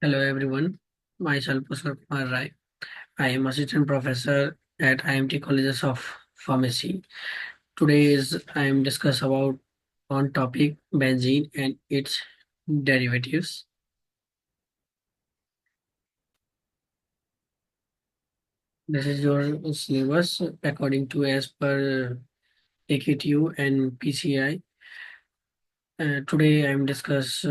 Hello everyone, myself Pushkar Kumar Rai. I am assistant professor at IMT Colleges of Pharmacy. Today I am discuss about on topic benzene and its derivatives. This is your syllabus according to as per AKTU and PCI. Today I am discuss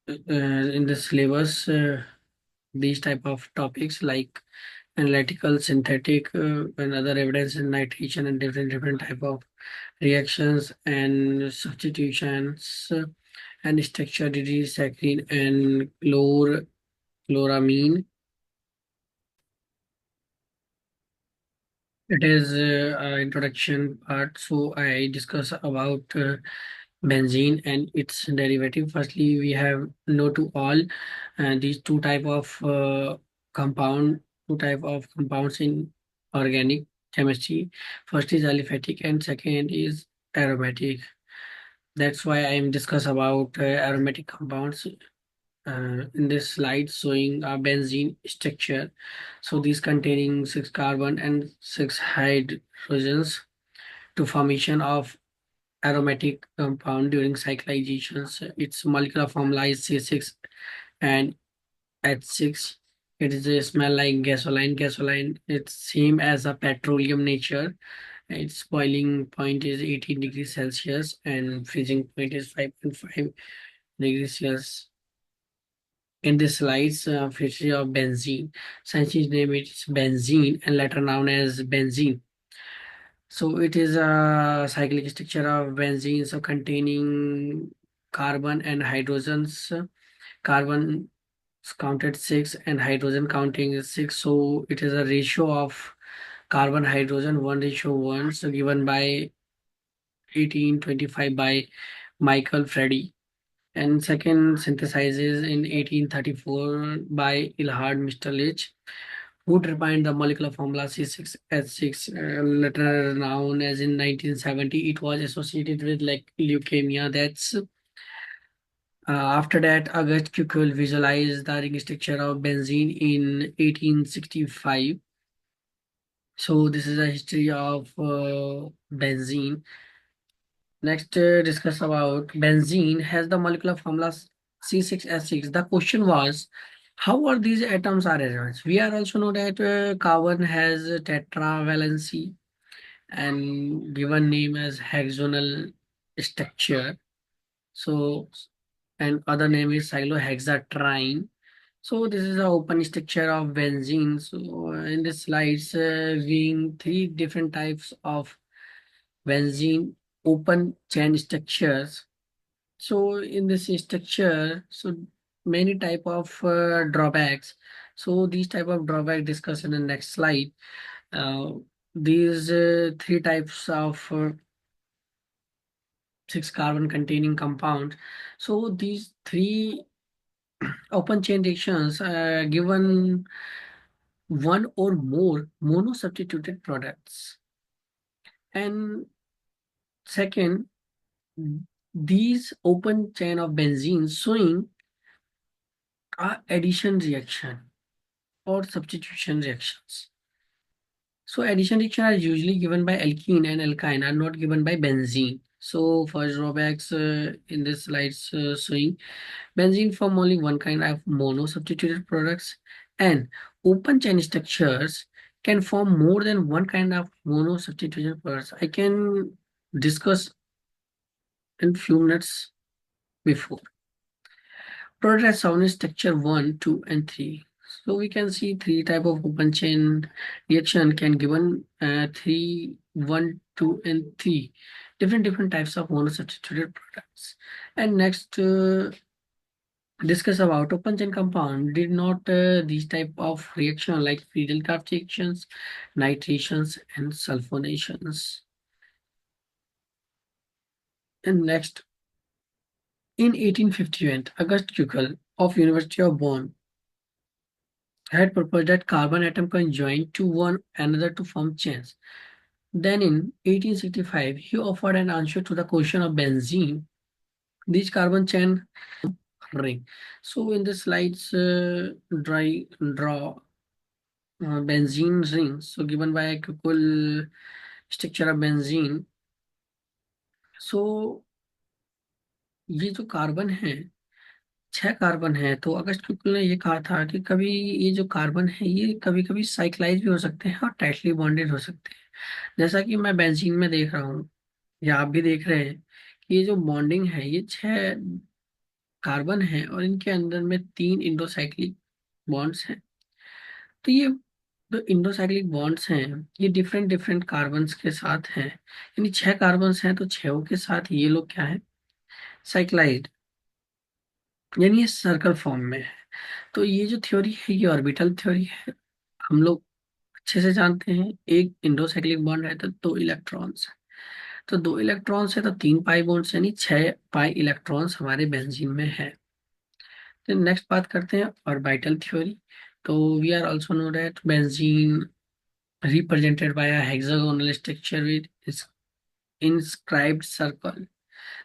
in the syllabus these type of topics like analytical, synthetic, and other evidence in nitration and different type of reactions and substitutions and structure disease, saccharin and chloramine. It is introduction part. So I discuss about benzene and its derivative. Firstly, we have know to all these compound, two type of compounds in organic chemistry. First is aliphatic and second is aromatic. That's why I am discuss about aromatic compounds in this slide showing a benzene structure. So these containing six carbon and six hydrogens to formation of aromatic compound during cyclizations. Its molecular formula is C6 and H6. It is a smell like gasoline. Gasoline, it's same as a petroleum nature. Its boiling point is 18 degrees Celsius and freezing point is 5.5 degrees Celsius. In this slides, feature of benzene. Scientific name is benzene and later known as benzene. So it is a cyclic structure of benzene, so containing carbon and hydrogens. Carbon is counted six and hydrogen counting is six. So it is a ratio of carbon hydrogen 1:1. So given by 1825 by Michael Freddy. And second synthesizes in 1834 by Ilhard Mistalitz, who defined the molecular formula C6H6, later known as in 1970. It was associated with like leukemia. That's after that, August Kukul visualized the ring structure of benzene in 1865. So this is a history of benzene. Next, discuss about benzene has the molecular formula C6H6. The question was, how are these atoms are arranged? We are also know that carbon has a tetravalency and given name as hexagonal structure. So, and other name is cyclohexatriene. So this is the open structure of benzene. So in this slides, being three different types of benzene open chain structures. So in this structure, so many type of drawbacks. So these type of drawback discussed in the next slide. Uh, these three types of six carbon containing compounds. So these three open chain reactions given one or more monosubstituted products. And second, these open chain of benzene showing a addition reaction or substitution reactions. So addition reaction are usually given by alkene and alkyne are not given by benzene. So first drawbacks in this slides showing benzene form only one kind of mono substituted products and open chain structures can form more than one kind of mono substituted products. I can discuss in few minutes before. Product has shown in structure 1, 2, and 3. So we can see three type of open chain reaction can given 3, 1, 2, and 3. Different types of monosubstituted products. And next, discuss about open chain compound. Did not these type of reaction like Friedel-Crafts reactions, nitrations, and sulfonations. And next, in 1851, August Kukul of University of Bonn had proposed that carbon atom can join to one another to form chains. Then in 1865, he offered an answer to the question of benzene. These carbon chain ring. So in the slides, draw benzene ring. So given by equal structure of benzene. So ये जो carbon है, 6 carbon है, तो अगस्त क्युकल ने ये कहा था कि कभी ये जो कार्बन है ये कभी कभी साइक्लाइज भी हो सकते हैं और टाइटली बॉन्डेड हो सकते हैं। जैसा कि मैं बेंजीन में देख रहा हूँ या आप भी देख रहे हैं कि ये जो बॉन्डिंग है ये 6 कार्बन है और इनके अंदर में 3 इंडोसाइक्लिक बॉन्ड्स हैं। तो ये जो इंडोसाइक्लिक बॉन्ड्स हैं ये डिफरेंट डिफरेंट कार्बन्स के साथ हैं, यानी 6 कार्बन्स हैं तो 6 के साथ ये लोग क्या है, साइक्लाइज्ड, यानी ये सर्कल फॉर्म में है। तो ये जो थ्योरी है ये ऑर्बिटल थ्योरी है। हम लोग अच्छे से जानते हैं एक इंडोसाइक्लिक बॉन्ड रहता है तो 2 इलेक्ट्रॉन्स है, तो 2 इलेक्ट्रॉन्स है तो 3 पाई बॉन्ड्स, यानी 6 पाई इलेक्ट्रॉन्स हमारे बेंजीन में है। तो नेक्स्ट बात करते हैं ऑर्बिटल थ्योरी। तो we are also know that benzene represented by a hexagonal structure with its inscribed circle.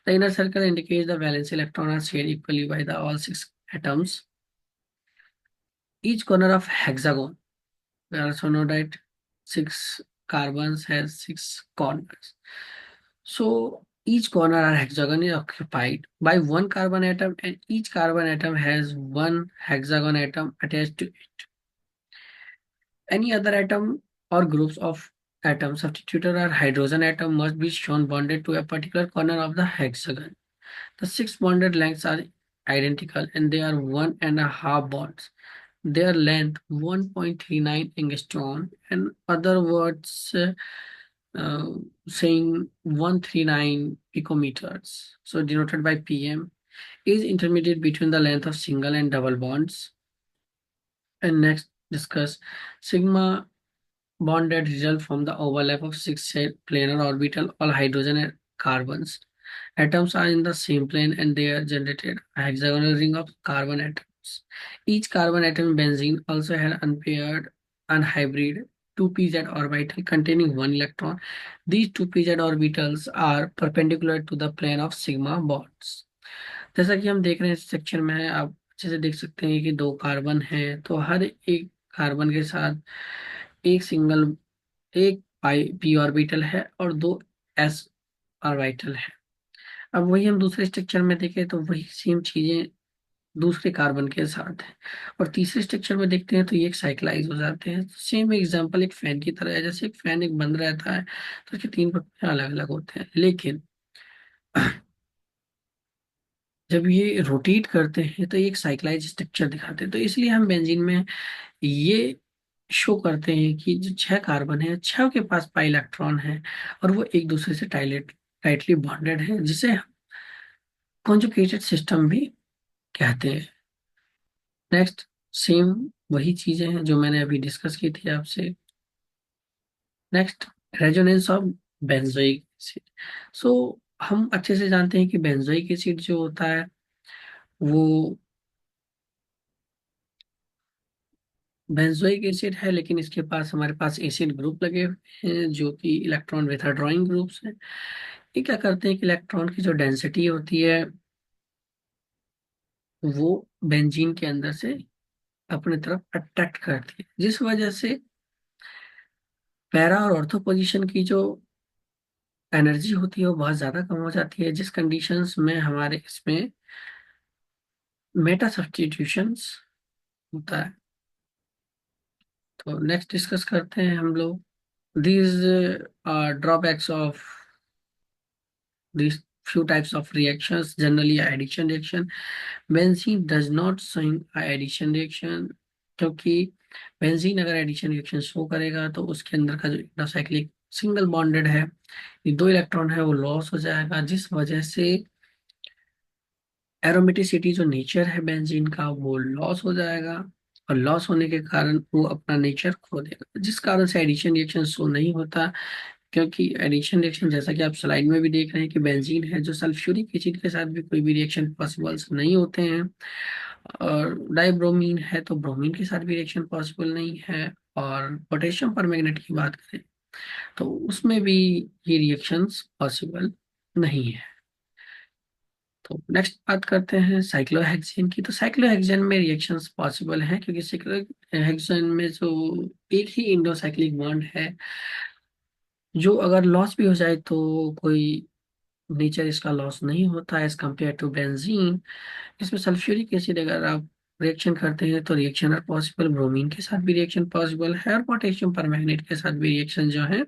The inner circle indicates the valence electron are shared equally by the all 6 atoms. Each corner of hexagon, we also know that 6 carbons has 6 corners. So each corner or hexagon is occupied by one carbon atom, and each carbon atom has one hexagon atom attached to it. Any other atom or groups of atoms substituted or hydrogen atom must be shown bonded to a particular corner of the hexagon. The 6 bonded lengths are identical and they are 1.5 bonds. Their length 1.39 angstrom, and other words uh, saying 139 picometers, so denoted by pm, is intermediate between the length of single and double bonds. And next discuss sigma bond that result from the overlap of 6 planar orbital all hydrogen and carbons. Atoms are in the same plane and they are generated a hexagonal ring of carbon atoms. Each carbon atom in benzene also had unpaired unhybrid 2pz orbital containing 1 electron. These 2pz orbitals are perpendicular to the plane of sigma bonds. जैसा कि हम देख रहे हैं इस section में है, आप अच्छे से देख सकते हैं कि 2 कार्बन हैं तो हर एक कार्बन के साथ एक पाई पी ऑर्बिटल है और 2 s ऑर्बिटल है। अब वही हम दूसरे स्ट्रक्चर में देखें तो वही सेम चीजें दूसरे कार्बन के साथ है, और तीसरे स्ट्रक्चर में देखते हैं तो ये एक साइक्लाइज हो जाते हैं। सेम एग्जांपल एक फैन की तरह है, जैसे एक फैन एक बंद रहता है तो उसके 3 पट्टियां अलग अलग होते हैं, लेकिन जब ये रोटेट करते हैं तो ये एक साइक्लाइज स्ट्रक्चर दिखाते हैं। तो इसलिए हम बेंजीन में ये शो करते हैं कि जो 6 कार्बन है 6 के पास पाई इलेक्ट्रॉन है और वो एक दूसरे से टाइटली बॉन्डेड है, जिसे हम कॉन्जुगेटेड सिस्टम भी कहते हैं। नेक्स्ट सेम वही चीजें हैं जो मैंने अभी डिस्कस की थी आपसे। Next resonance of benzoic acid. So हम अच्छे से जानते हैं कि बेंजोइक एसिड जो होता है वो बेंजोइक एसिड है, लेकिन इसके पास हमारे पास एसिड ग्रुप लगे हुए हैं जो कि इलेक्ट्रॉन विथड्रॉइंग ग्रुप्स हैं। ये क्या करते हैं कि इलेक्ट्रॉन की जो डेंसिटी होती है वो बेंजीन के अंदर से अपने तरफ अट्रैक्ट करती है, जिस वजह से पैरा और ऑर्थो पोजीशन की जो एनर्जी होती है वो बहुत ज्यादा कम हो जाती है, जिस कंडीशंस में हमारे इसमें मेटा सब्स्टिट्यूशंस होता है। तो नेक्स्ट डिस्कस करते हैं हम लोग these drawbacks of these few types of reactions, generally addition reaction. Benzene does not showing addition reaction, क्योंकि बेंजीन अगर एडिशन रिएक्शन शो करेगा तो उसके अंदर का जो इंडोसाइक्लिक सिंगल बॉन्डेड है, ये 2 इलेक्ट्रॉन है वो लॉस हो जाएगा, जिस वजह से एरोमेटिसिटी जो नेचर है बेंजीन का वो लॉस हो जाएगा, और लॉस होने के कारण वो अपना नेचर खो देगा, जिस कारण से एडिशन रिएक्शन शो नहीं होता। क्योंकि एडिशन रिएक्शन जैसा कि आप स्लाइड में भी देख रहे हैं कि बेंजीन है जो सल्फ्यूरिक एसिड के साथ भी कोई भी रिएक्शन पॉसिबल नहीं होते हैं, और डाइब्रोमीन है तो ब्रोमीन के साथ भी रिएक्शन पॉसिबल नहीं है, और पोटेशियम परमैंगनेट की बात करें तो उसमें भी ये रिएक्शंस पॉसिबल नहीं है। तो नेक्स्ट बात करते हैं साइक्लोहेक्सेन की। तो साइक्लोहेक्सेन में रिएक्शंस पॉसिबल हैं क्योंकि साइक्लोहेक्सेन में जो एक ही इंडोसाइक्लिक बॉन्ड है, जो अगर लॉस भी हो जाए तो कोई नेचर इसका लॉस नहीं होता एज कम्पेयर टू बेंजीन। इसमें सल्फ्यूरिक एसिड अगर आप रिएक्शन करते हैं तो रिएक्शन आर पॉसिबल, ब्रोमीन के साथ भी रिएक्शन पॉसिबल है और पोटेशियम परमैंगनेट के साथ भी रिएक्शन जो है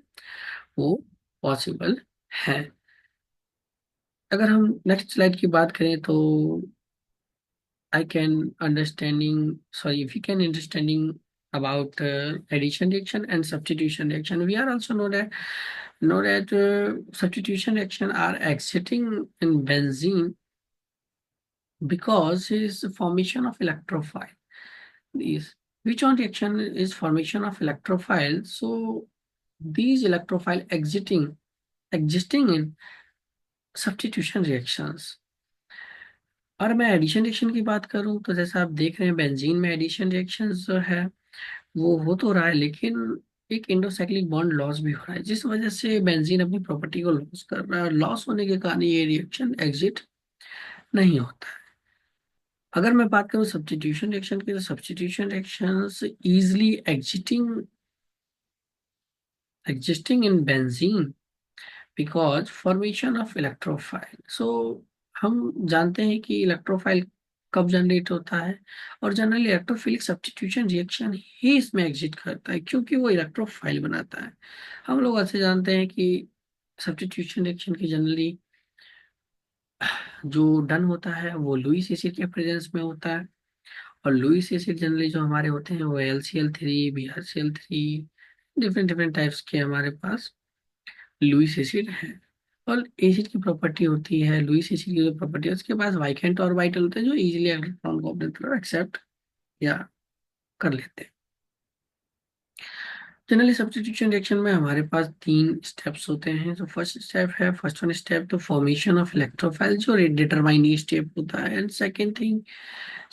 वो पॉसिबल है। अगर हम नेक्स्ट स्लाइड की बात करें तो I can understanding, sorry, if you can understanding about addition reaction and substitution reaction. We are also know that substitution reaction are exiting in benzene because is formation of electrophile. Is which one reaction is formation of electrophile? So these electrophile exiting existing in substitution reactions. और मैं addition reaction की बात करूं तो जैसा आप देख रहे हैं बेंजीन में एडिशन रिएक्शन जो है वो हो तो रहा है, लेकिन एक इंडोसाइक्लिक बॉन्ड लॉस भी हो रहा है जिस वजह से बेंजीन अपनी प्रॉपर्टी को लॉस कर रहा है और लॉस होने के कारण ये रिएक्शन एग्जिट नहीं होता है। अगर मैं बात करूं सब्स्टिट्यूशन रिएक्शन की तो substitution reactions easily existing in benzene because formation of electrophile. So हम जानते हैं कि इलेक्ट्रोफाइल कब जनरेट होता है, और जनरली इलेक्ट्रोफिलिक सब्स्टिट्यूशन रिएक्शन ही इसमें एग्जिट करता है क्योंकि वो इलेक्ट्रोफाइल बनाता है। हम लोग ऐसे जानते हैं कि सब्स्टिट्यूशन रिएक्शन की जनरली जो डन होता है वो लुईस एसिड के प्रेजेंस में होता है, और लुईस एसिड जनरली जो हमारे होते हैं वो LCl3 BrCl3 different different types के हमारे पास लुईस एसिड है। और एसिड की प्रॉपर्टी होती है, लुईस एसिड की जो प्रॉपर्टी है उसके पास वाइकेंट ऑर्बिटल होते हैं जो इजीली इलेक्ट्रॉन को अपने तरफ एक्सेप्ट या कर लेते हैं। जनरली सब्स्टिट्यूशन रिएक्शन में हमारे पास तीन स्टेप्स होते हैं। तो फर्स्ट स्टेप है, फर्स्ट वन स्टेप तो फॉर्मेशन ऑफ इलेक्ट्रोफाइल जो डिटरमाइनिंग स्टेप होता है। एंड सेकेंड थिंग,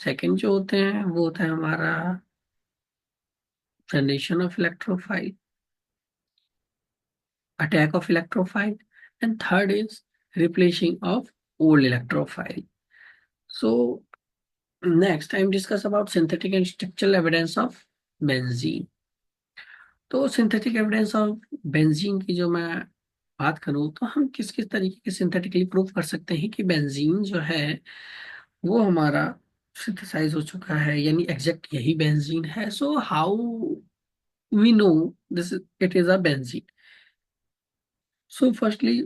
सेकेंड जो होते हैं वो होता है हमारा generation of electrophile, attack of electrophile, and third is replacing of old electrophile. So next time discuss about synthetic and structural evidence of benzene। तो सिंथेटिक एविडेंस ऑफ बेंजीन की जो मैं बात करूं तो हम किस किस तरीके के सिंथेटिकली प्रूव कर सकते हैं कि बेंजीन जो है वो हमारा सिंथेसाइज हो चुका है, यानी एग्जैक्ट यही बेंजीन है। So how we know this it is a benzene. So firstly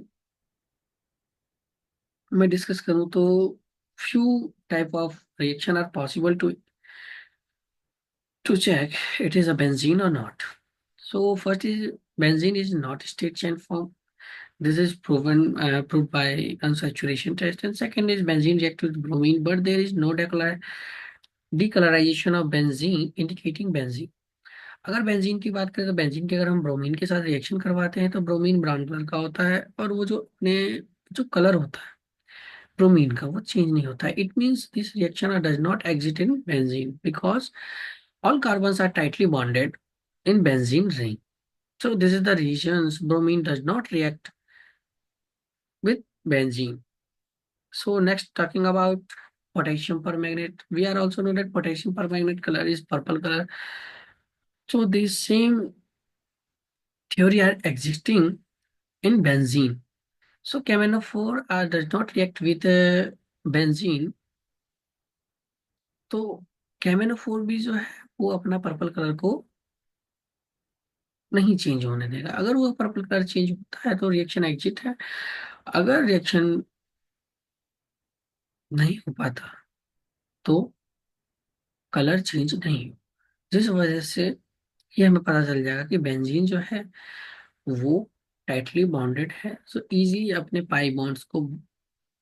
मैं डिस्कस करूं तो few type of reaction are possible to check it is a benzene or not. So first is benzene is not a state chain form. This is proved by unsaturation test. And second is benzene react with bromine, but there is no decolorization of benzene indicating benzene। अगर benzene की बात करें तो benzene के अगर हम bromine के साथ रिएक्शन करवाते हैं तो ब्रोमीन ब्राउन कलर का होता है, और वो जो अपने जो कलर होता है ब्रोमीन का वो चेंज नहीं होता है। It means this reaction does not exit in benzene because all carbons are tightly bonded in benzene ring. So this is the reasons bromine does not react with benzene. So next talking about potassium permanganate. We are also know that potassium permanganate color is purple color. So these same theory are existing in benzene. So KMnO4 does not react with benzene. तो KMnO4 भी जो है वो अपना purple colour को नहीं change होने देगा। अगर वो पर्पल कलर चेंज होता है तो रिएक्शन एग्जिट है, अगर रिएक्शन नहीं हो पाता तो कलर चेंज नहीं हो, जिस वजह से ये हमें पता चल जाएगा कि बेंजीन जो है वो टाइटली बॉन्डेड है, सो इजीली अपने पाई बॉन्ड्स को,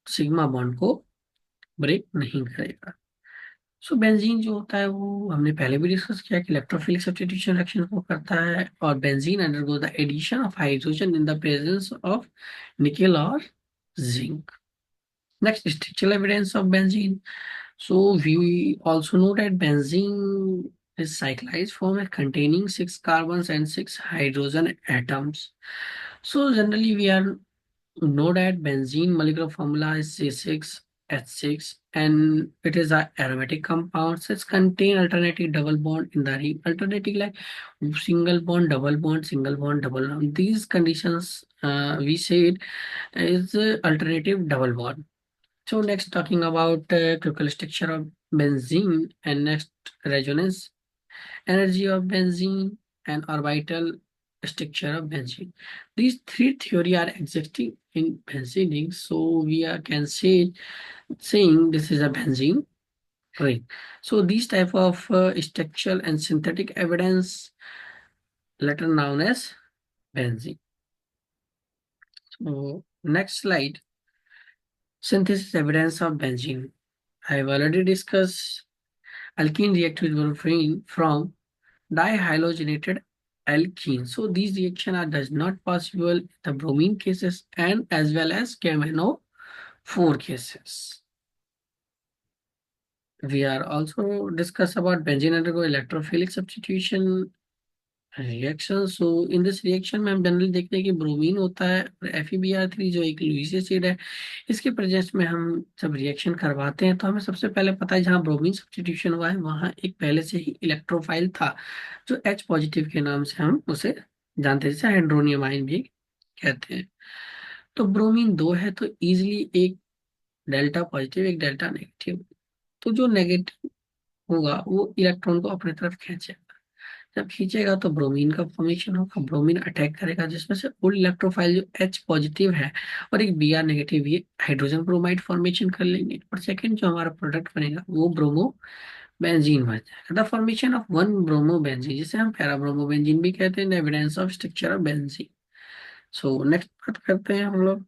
सिग्मा बॉन्ड को ब्रेक नहीं करेगा। सो बेंजीन जो होता है वो हमने पहले भी डिस्कस किया कि इलेक्ट्रोफिलिक सब्स्टिट्यूशन रिएक्शन को करता है, और benzene undergo the addition of hydrogen in the presence of nickel और zinc. Next, structural evidence of benzene. So we also know that benzene is cyclized form containing 6 carbons and 6 hydrogen atoms. So generally we are know that benzene molecular formula is C6 H6, and it is a aromatic compound. So it's contain alternative double bond in the ring. Alternative like single bond, double bond, single bond, double bond. These conditions we said is alternative double bond. So next talking about chemical structure of benzene, and next resonance energy of benzene, and orbital structure of benzene. These three theory are existing in benzene. So we can say saying this is a benzene ring. So these type of structural and synthetic evidence later known as benzene. So next slide, synthesis evidence of benzene. I have already discussed alkene react with wolframine from dihalogenated alkene. So these reaction are does not possible in the bromine cases and as well as KMnO4 cases. We are also discuss about benzene undergo electrophilic substitution reaction. So in this reaction में हम generally देखते हैं कि bromine होता है और FeBr3 जो एक लुईस एसिड है, इसके प्रेजेंस में हम जब रिएक्शन करवाते हैं तो हमें सबसे पहले पता है जहाँ ब्रोमीन सब्स्टिट्यूशन हुआ है वहाँ एक पहले से ही इलेक्ट्रोफाइल था जो H पॉजिटिव के नाम से हम उसे जानते हैं, जिसे हाइड्रोनियम आयन भी कहते हैं. तो ब्रोमीन दो है तो इजिली एक डेल्टा पॉजिटिव एक डेल्टा नेगेटिव, तो जो नेगेटिव होगा वो इलेक्ट्रॉन को अपनी तरफ खींचेगा. जब खींचेगा तो ब्रोमीन का फॉर्मेशन होगा, ब्रोमीन अटैक करेगा जिसमें से उन इलेक्ट्रोफाइल जो H पॉजिटिव है और एक Br नेगेटिव ये हाइड्रोजन ब्रोमाइड फॉर्मेशन कर लेंगे और सेकंड जो हमारा प्रोडक्ट बनेगा वो ब्रोमो बेंजीन बन जाएगा. The formation of one bromo benzene जिसे हम पैरा ब्रोमो बेंजीन भी कहते हैं, evidence of structure of benzene. So next बात करते हैं हम लोग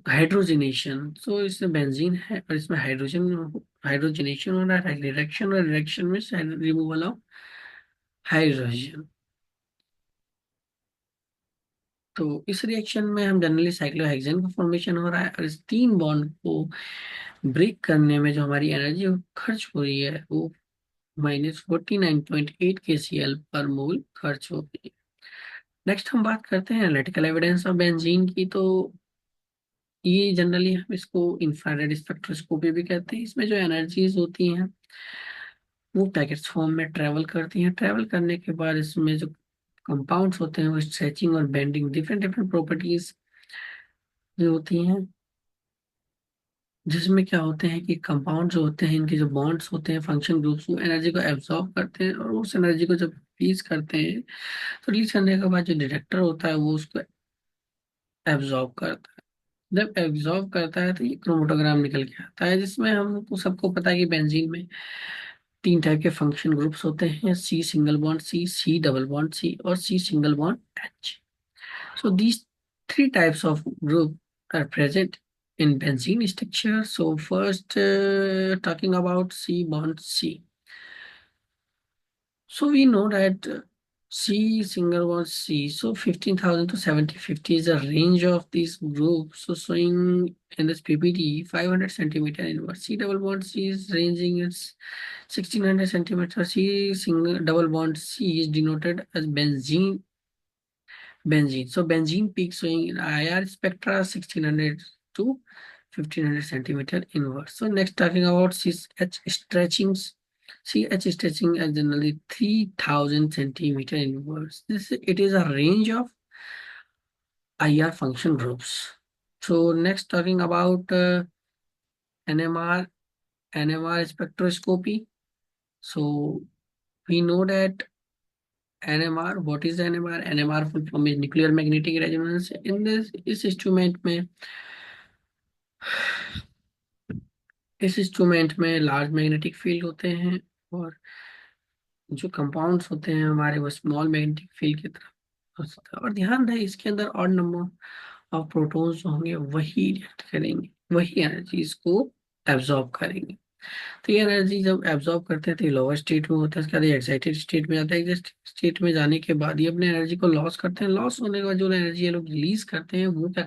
हाइड्रोजनेशन. सो इसमें बेंजीन है और इसमें हाइड्रोजनेशन हो रहा है, रिडक्शन, और रिडक्शन में रिमूवल ऑफ हाइड्रोजन. तो इस रिएक्शन में हम जनरली साइक्लोहेक्सेन का फॉर्मेशन हो रहा है और इस तीन बॉन्ड को ब्रेक करने में जो हमारी एनर्जी खर्च हो रही है वो -49.8 kcal पर मोल खर्च हो रही है. नेक्स्ट हम बात करते हैं एनालिटिकल एविडेंस ऑफ बेंजीन की. तो ये जनरली हम इसको इंफ्रारेड स्पेक्ट्रोस्कोपी भी कहते हैं. इसमें जो एनर्जीज होती हैं वो पैकेट्स फॉर्म में ट्रेवल करती हैं. ट्रेवल करने के बाद इसमें जो कंपाउंड्स होते हैं वो स्ट्रेचिंग और बेंडिंग डिफरेंट डिफरेंट प्रॉपर्टीज जो होती हैं, जिसमें क्या होते हैं कि कंपाउंड जो होते हैं इनके जो बॉन्ड्स होते हैं फंक्शन ग्रुप्स वो एनर्जी को एब्जॉर्ब करते हैं और उस एनर्जी को जब रिलीज करते हैं तो रिलीज करने के बाद जो डिटेक्टर होता है वो उसको एब्जॉर्ब करता है. जब एब्जॉर्ब करता है तो ये क्रोमेटोग्राम निकल के आता है जिसमें हमको सबको पता है कि बेंजीन में तीन टाइप के फंक्शन ग्रुप्स होते हैं, C single bond C, C double bond C और C single bond H. So these three types of group are present in benzene structure. So first, talking about C bond C. So we know that C single bond C. So 15,000 to 7050 is a range of these groups. So showing in this PPT 500 centimeter inverse. C double bond C is ranging is 1600 centimeter. C single double bond C is denoted as benzene. So benzene peak showing in IR spectra 1600 to 1500 centimeter inverse. So next talking about CH stretchings. CH stretching is generally 3000 centimeter inverse. It is a range of IR function groups. So next talking about NMR spectroscopy. So we know that NMR, what is NMR? NMR full form is nuclear magnetic resonance. In this इस instrument में large magnetic field होते हैं और जो compounds होते हैं हमारे वो स्मॉल मैग्नेटिक फील्ड की तरफ होता है. और ध्यान रहे इसके अंदर ऑड नंबर ऑफ प्रोटॉन्स जो होंगे वही रिएक्ट करेंगे, वही एनर्जीज को एब्जॉर्ब करेंगे. तो ये एनर्जी जब एब्जॉर्ब करते हैं तो ये लोअर स्टेट में होता है, इसके बाद एक्साइटेड स्टेट में जाता है. एक्साइटेड स्टेट में जाने के बाद ये अपने एनर्जी को लॉस करते हैं. लॉस होने के बाद जो एनर्जी ये लोग रिलीज करते हैं वो क्या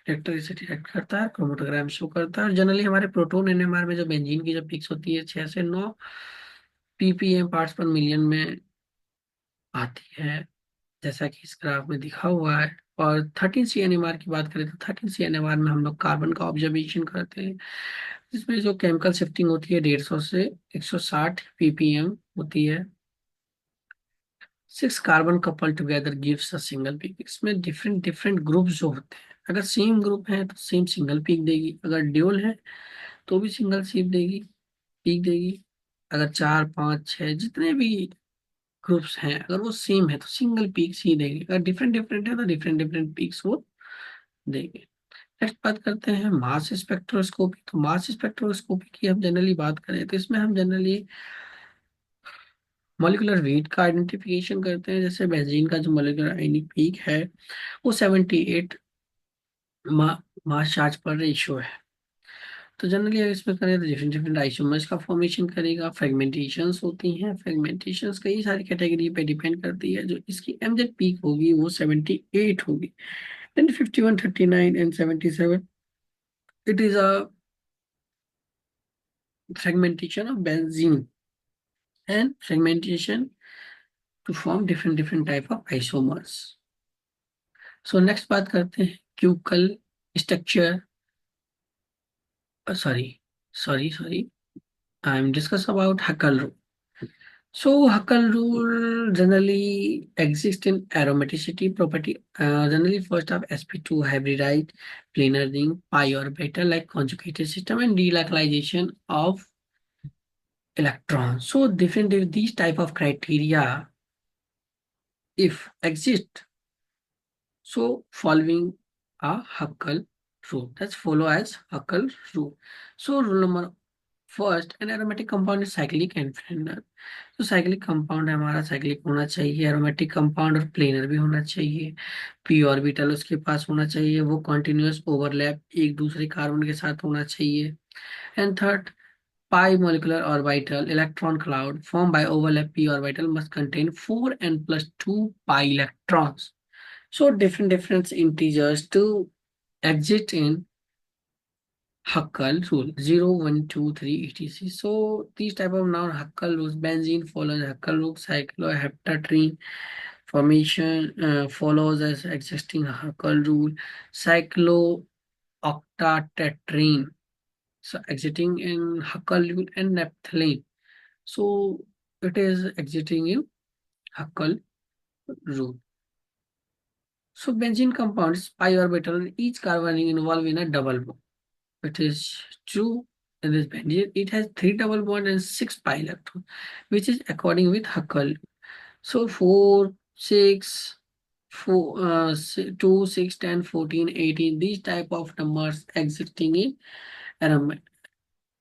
रिएक्टर से रिएक्ट करता है, क्रोमेटोग्राम शो करता है. और जनरली हमारे प्रोटोन NMR में जो बेंजीन की जो पिक्स होती है 6 से 9 ppm पार्ट्स पर मिलियन में आती है. जैसा कि इस ग्राफ में दिखा हुआ है। और 13 CNMR की बात करें तो 13 CNMR में हम लोग कार्बन का ऑब्जर्वेशन करते हैं, जिसमें जो केमिकल शिफ्टिंग होती है 150 से 160 ppm होती है। 6 carbon couple together gives a single peak. इसमें डिफरेंट डिफरेंट ग्रुप जो होते हैं, अगर सेम ग्रुप है तो सेम सिंगल पीक देगी, अगर ड्यूल है तो भी सिंगल सीप देगी, पीक देगी। अगर 4 5 6 जितने भी ग्रुप्स हैं अगर वो सेम है तो सिंगल पीक्स ही देंगे, अगर डिफरेंट डिफरेंट है तो डिफरेंट डिफरेंट पीक्स वो देंगे। नेक्स्ट बात करते हैं मास स्पेक्ट्रोस्कोपी। तो मास स्पेक्ट्रोस्कोपी की हम जनरली बात करें तो इसमें हम जनरली मॉलिक्यूलर वेट का आइडेंटिफिकेशन करते हैं। जैसे बेंजीन का जो मॉलिक्यूलर आयनिक पीक है वो 78 मास चार्ज पर रेशियो है। तो जनरली अगर इसमें करें तो डिफरेंट डिफरेंट आइसोमर्स का फॉर्मेशन करेगा, फ्रेगमेंटेशंस होती हैं, फ्रेगमेंटेशंस कई सारी कैटेगरी पे डिपेंड करती है। जो इसकी एमजेड पीक होगी वो 78 होगी, then 51 39 and 77 it is a fragmentation of benzene and fragmentation to form different different type of isomers. So next बात करते हैं क्यूकल structure, sorry, I'm discuss about Huckel rule. So Huckel rule generally exists in aromaticity property. Generally first of sp2 hybridite planar ring pi orbital like conjugated system and delocalization of electrons. So different if these type of criteria if exist, so following a Huckel rule. That's follow as Huckel rule. So rule number first, an aromatic compound is cyclic and planar. तो cyclic compound हमारा cyclic होना चाहिए, aromatic compound और planar भी होना चाहिए, P orbital उसके पास होना चाहिए, वो कॉन्टिन्यूअस ओवरलैप एक दूसरे कार्बन के साथ होना चाहिए। And third, pi molecular orbital electron cloud formed by overlap p orbital must contain 4 n plus 2 pi electrons. So different integers to exist in Huckel rule 0, 1, 2, 3, etc. So these type of noun Huckel rules, benzene follows Huckel rule, cycloheptatrene formation follows as existing Huckel rule, cyclooctatetrene so exiting in Huckel rule and naphthalene. So it is exiting in Huckel rule. So benzene compounds pi orbital each carbon involved in a double bond. It is true in this benzene. It has 3 double bond and 6 pi electron, which is according with Huckel. So 4, 6, 2, 6, 10, 14, 18. These type of numbers existing in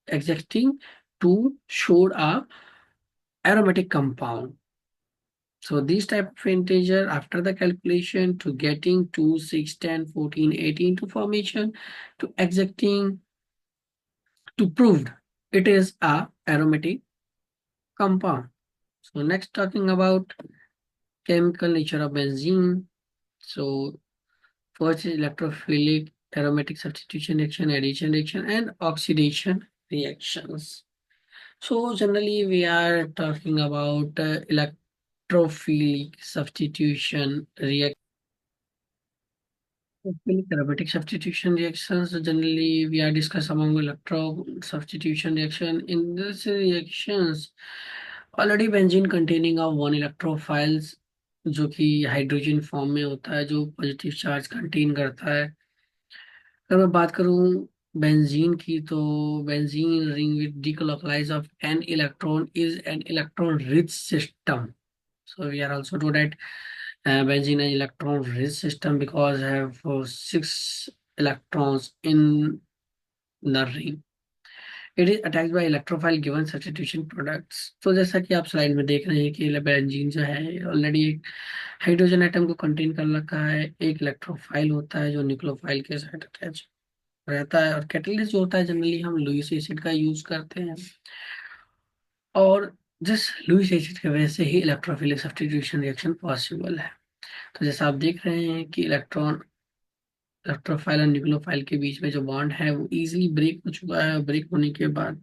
existing to show a aromatic compound. So these type of integer after the calculation to getting 2, 6, 10, 14, 18 to formation to exacting to proved it is a aromatic compound. So next talking about chemical nature of benzene. So first is electrophilic, aromatic substitution reaction, addition reaction and oxidation reactions. So generally we are talking about electrophilic substitution reaction. Aromatic substitution reactions generally we are discuss among electro substitution reaction. In this reactions already benzene containing of one electrophiles जो कि hydrogen form में होता है जो positive charge contain करता है। अगर मैं बात करूं बेंजीन की तो benzene ring with delocalise of an electron is an electron rich system. So we are also told that benzene is electron rich system because have 6 electrons in the ring. It is attacked by electrophile given substitution products. तो जैसा कि आप slide में देख रहे हैं कि benzene जो है ऑलरेडी एक हाइड्रोजन एटम को कंटेन कर रखा है, एक इलेक्ट्रोफाइल होता है जो न्यूक्लियोफाइल के साथ अटैच रहता है, और कैटलिस्ट जो होता है जनरली हम लुईस एसिड का यूज करते हैं। और जिस लुईस एसिड की वजह से ही इलेक्ट्रोफिलिक सब्स्टिट्यूशन रिएक्शन पॉसिबल है। तो जैसा आप देख रहे हैं कि इलेक्ट्रोफाइल और न्यूक्लियोफाइल के बीच में जो बॉन्ड है वो इजीली ब्रेक हो चुका है। ब्रेक होने के बाद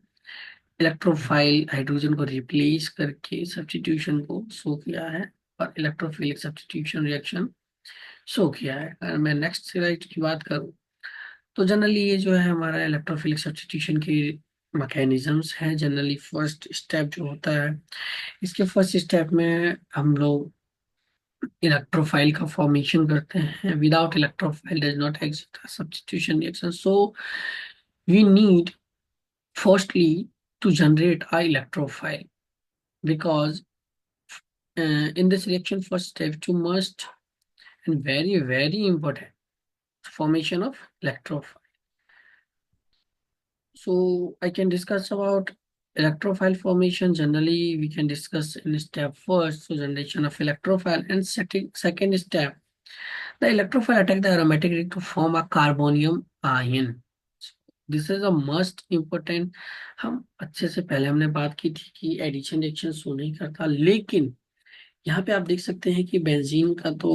इलेक्ट्रोफाइल हाइड्रोजन को रिप्लेस करके सब्स्टिट्यूशन को शो किया है और इलेक्ट्रोफिलिक सब्स्टिट्यूशन रिएक्शन शो किया है। अगर मैं नेक्स्ट स्लाइड की बात करूं तो जनरली ये जो है हमारा इलेक्ट्रोफिलिक सब्स्टिट्यूशन की मैकेनिज्म्स है। जनरली फर्स्ट स्टेप जो होता है, इसके फर्स्ट स्टेप में हम लोग इलेक्ट्रोफाइल का फॉर्मेशन करते हैं। Without electrophile does not exist substitution reaction, so we need firstly to generate a electrophile, because in this reaction first step to must and very important formation of electrophile. So I can discuss about electrophile formation. Generally we can discuss in step first, so generation of electrophile, and second step, the electrophile attack the aromatic ring to form a carbonium ion. This is a must important. हम अच्छे से पहले हमने बात की थी कि addition reaction show नहीं करता, लेकिन यहाँ पे आप देख सकते हैं कि बेंजीन का तो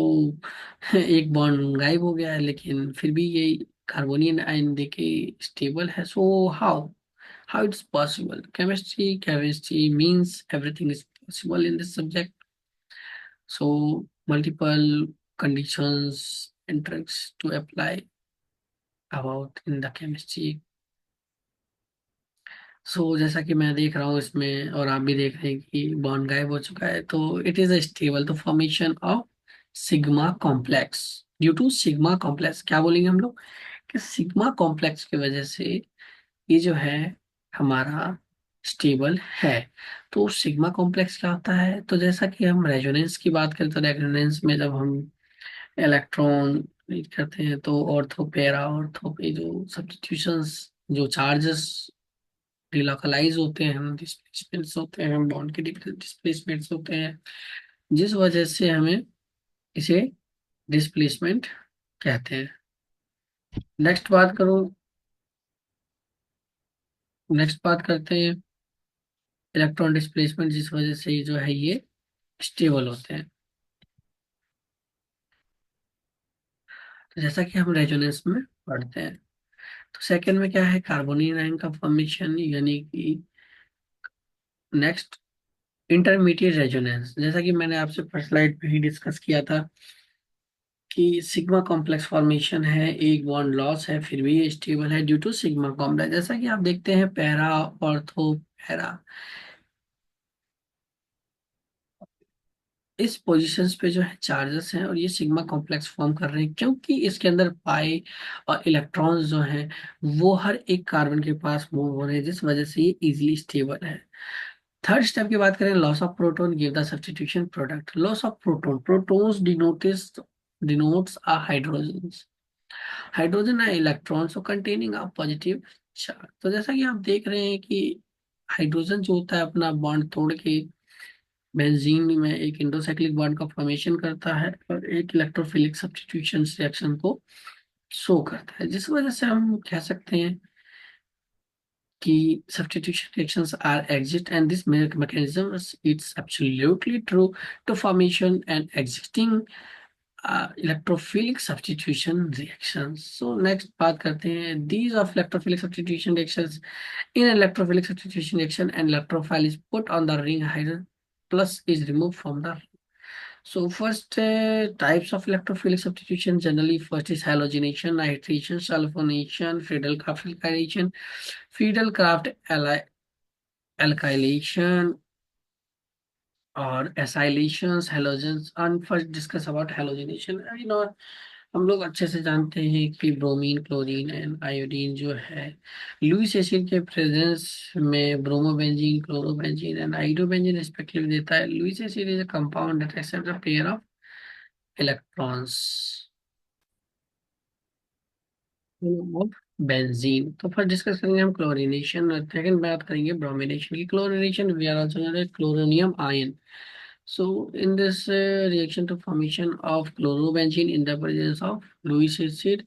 एक बॉन्ड गायब हो गया है, लेकिन फिर भी ये कार्बोनियन आयन देके स्टेबल है। So how it's possible? Chemistry means everything is possible in this subject. So multiple conditions and tricks to apply about in the chemistry। जैसा कि मैं देख रहा हूँ इसमें और आप भी देख रहे हैं कि बॉन्ड गायब हो चुका है, तो इट इज अ स्टेबल तो formation of sigma complex due to sigma complex. क्या बोलेंगे हम लोग कि सिग्मा कॉम्प्लेक्स की वजह से ये जो है हमारा स्टेबल है। तो सिग्मा कॉम्प्लेक्स क्या होता है? तो जैसा कि हम रेजोनेंस की बात करें तो रेजोनेंस में जब हम इलेक्ट्रॉन रीड करते हैं तो ऑर्थो पैरा ऑर्थो पे जो सब्स्टिट्यूशंस, जो चार्जेस डिलोकलाइज होते हैं, हम डिस्प्लेसमेंट्स होते हैं, बॉन्ड के डिस्प्लेसमेंट्स होते हैं, जिस वजह से हमें इसे डिस्प्लेसमेंट कहते हैं। नेक्स्ट बात करूं, नेक्स्ट बात करते हैं इलेक्ट्रॉन डिस्प्लेसमेंट, जिस वजह से ये जो है ये स्टेबल होते हैं। तो जैसा कि हम रेजोनेंस में पढ़ते हैं, तो सेकंड में क्या है, कार्बोनिल आयन का फॉर्मेशन, यानी कि नेक्स्ट इंटरमीडिएट रेजोनेंस। जैसा कि मैंने आपसे फर्स्ट स्लाइड पे ही डिस्कस किया था कि सिग्मा कॉम्प्लेक्स फॉर्मेशन है, एक बॉन्ड लॉस है, फिर भी ये स्टेबल है ड्यू टू सिग्मा कॉम्प्लेक्स। जैसा कि आप देखते हैं पैरा ऑर्थो पैरा, इस पोजीशंस पे जो है चार्जेस हैं और ये सिग्मा कॉम्प्लेक्स फॉर्म कर रहे हैं, क्योंकि इसके अंदर पाई और इलेक्ट्रॉन्स जो हैं वो हर एक कार्बन के पास मूव हो रहे हैं, जिस वजह से ये इजीली स्टेबल है। थर्ड स्टेप की बात करें, loss of proton give the substitution product. Loss of proton, protons denotes a hydrogen, hydrogen है electrons containing a positive charge. तो जैसा कि आप देख रहे हैं कि हाइड्रोजन जो होता है अपना बॉन्ड तोड़ के बेंजीन में एक इंडोसाइक्लिक बॉन्ड का फॉर्मेशन करता है और एक इलेक्ट्रोफिलिक सब्स्टिट्यूशन रिएक्शन को शो करता है, जिस वजह से हम कह सकते हैं कि substitution reactions are exist, and this mechanism it's absolutely true to formation and existing electrophilic substitution reactions। So next बात करते हैं these of electrophilic substitution reactions। In electrophilic substitution reaction, an electrophile is put on the ring, hydrogen plus is removed from the ring। So first types of electrophilic substitution, generally first is halogenation, nitration, sulfonation, Friedel-Crafts alkylation, Friedel-Crafts alkylation और एसाइलेशंस, halogens. and first discuss about halogenation। you know, हम लोग अच्छे से जानते हैं कि bromine, chlorine and iodine जो है लुईस एसिड के प्रेजेंस में bromobenzene, chlorobenzene and iodobenzene respectively देता है। Lewis acid is a compound that accept the pair of electrons of benzene. तो फर्स्ट डिस्कस करेंगे हम क्लोरीनेशन, सेकंड बात करेंगे ब्रोमिनेशन की। Chlorination, we are also generate chloronium ion. So in this reaction to formation of chlorobenzene in the presence of Lewis acid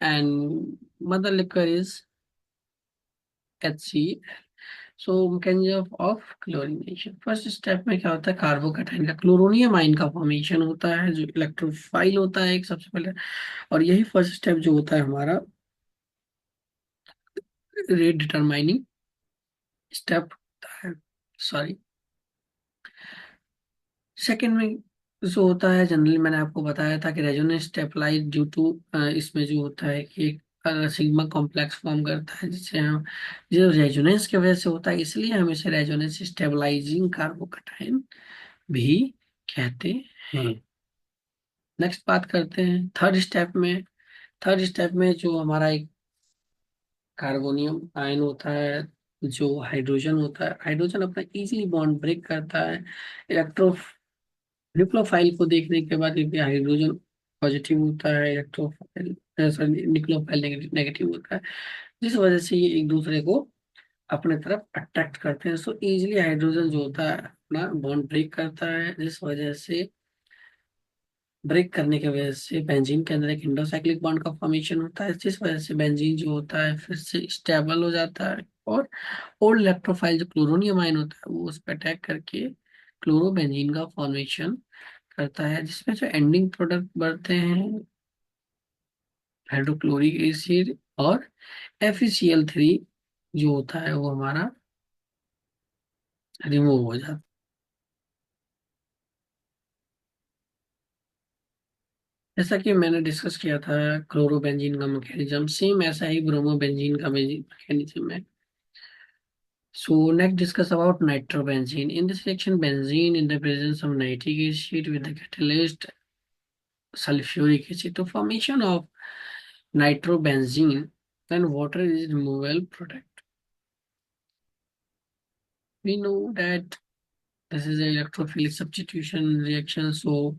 and mother liquor is HCl। So mechanism of chlorination, first step में क्या होता है, carbocation का chloronium ion का formation होता है जो electrophile होता है एक सबसे पहले, और यही फर्स्ट स्टेप जो होता है हमारा रेट डिटरमाइनिंग स्टेप होता है। सॉरी, सेकेंड में जो होता है जनरली मैंने आपको बताया था कि रेजोनेंस स्टेबलाइज ड्यू टू, इसमें जो होता है कि एक सिग्मा कॉम्प्लेक्स फॉर्म करता है जिसे हम, जो रेजोनेंस की वजह से होता है, इसलिए हम इसे रेजोनेंस स्टेबलाइजिंग कार्बोकटायन भी कहते हैं। नेक्स्ट बात करते हैं थर्ड स्टेप में। थर्ड स्टेप में जो हमारा एक कार्बोनियम आयन होता है, जो हाइड्रोजन होता है, हाइड्रोजन अपना इजीली बॉन्ड ब्रेक करता है। इलेक्ट्रो न्यूक्लियोफाइल को देखने के बाद क्योंकि हाइड्रोजन पॉजिटिव होता है, electrophile sorry nucleophile negative negative होता है, जिस वजह से ये एक दूसरे को अपने तरफ अट्रैक्ट करते हैं। सो इजीली हाइड्रोजन जो होता है अपना बॉन्ड ब्रेक करता है, जिस वजह से ब्रेक करने की वजह से बेंजीन के अंदर एक इंडोसाइक्लिक बॉन्ड का फॉर्मेशन होता है, जिस वजह से बेंजीन जो होता है फिर से स्टेबल हो जाता है, और ओल्ड इलेक्ट्रोफाइल जो क्लोरोनियम आयन होता है वो उस पर अटैक करके क्लोरोबेंजीन का फॉर्मेशन करता है, जिसमें जो एंडिंग प्रोडक्ट बनते हैं हाइड्रोक्लोरिक एसिड और FeCl3 जो होता है वो हमारा रिमूव हो जाता है। जैसा कि मैंने डिस्कस किया था क्लोरोबेंजीन का मैकेनिज्म, सेम ऐसा ही ब्रोमोबेंजीन का मैकेनिज्म है। So next discuss about nitrobenzene. In this reaction, benzene in the presence of nitric acid with the catalyst sulfuric acid. The formation of nitrobenzene, then water is removal product. We know that this is an electrophilic substitution reaction. So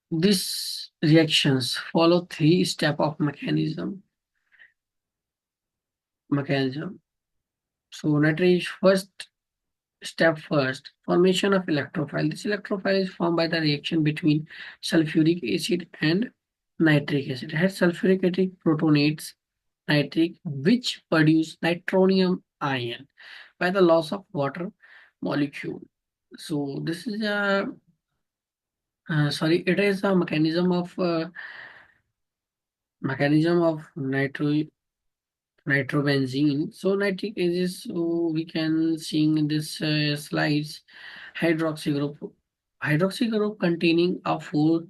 these reactions follow three step of mechanism. So nitrate first step first, formation of electrophile. This electrophile is formed by the reaction between sulfuric acid and nitric acid. Has sulfuric acid protonates nitric, which produce nitronium ion by the loss of water molecule. So this is a sorry, it is a mechanism of nitrobenzene. So nitric is, so we can see in this slides hydroxy group. Hydroxy group containing a four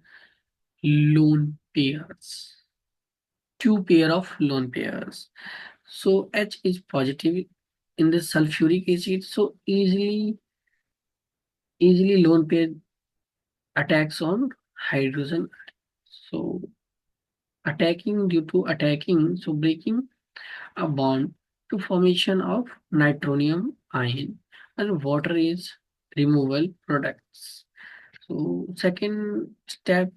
lone pairs, two pair of lone pairs. So H is positive in the sulfuric acid. So easily lone pair attacks on hydrogen. So attacking due to attacking, so breaking a bond to formation of nitronium ion, and water is removal products. So second step,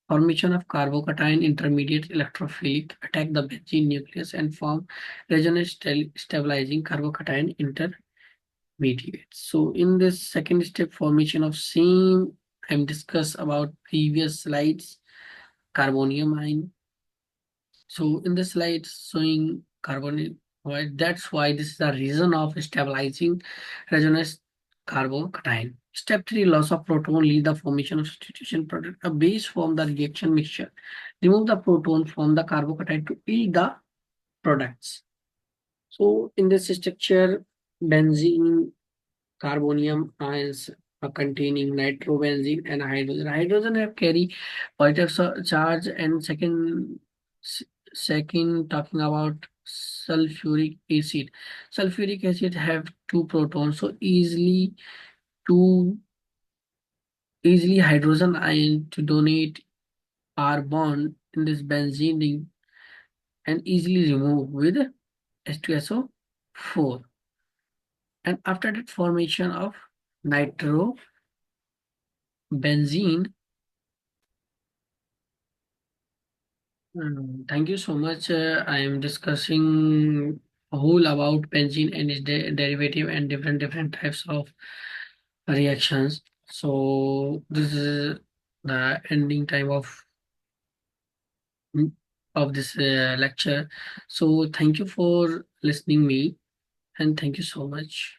formation of carbocation intermediate electrophilic attack the benzene nucleus and form resonance stabilizing carbocation intermediates. So in this second step, formation of same I'm discussed about previous slides, carbonium ion. So in the slide showing carbon, why that's why this is the reason of stabilizing resonance carbocation. Step 3, loss of proton lead the formation of substitution product. A base form the reaction mixture. Remove the proton from the carbocation to yield the products. So in this structure, benzene, carbonium ions are containing nitrobenzene and hydrogen. Hydrogen have carry positive charge, and second talking about sulfuric acid. Sulfuric acid have two protons, so two easily hydrogen ion to donate our bond in this benzene ring and easily remove with H2SO4. And after that formation of nitrobenzene. Thank you so much. I am discussing whole about benzene and its derivative and different types of reactions. So this is the ending time of this lecture. So thank you for listening me, and thank you so much.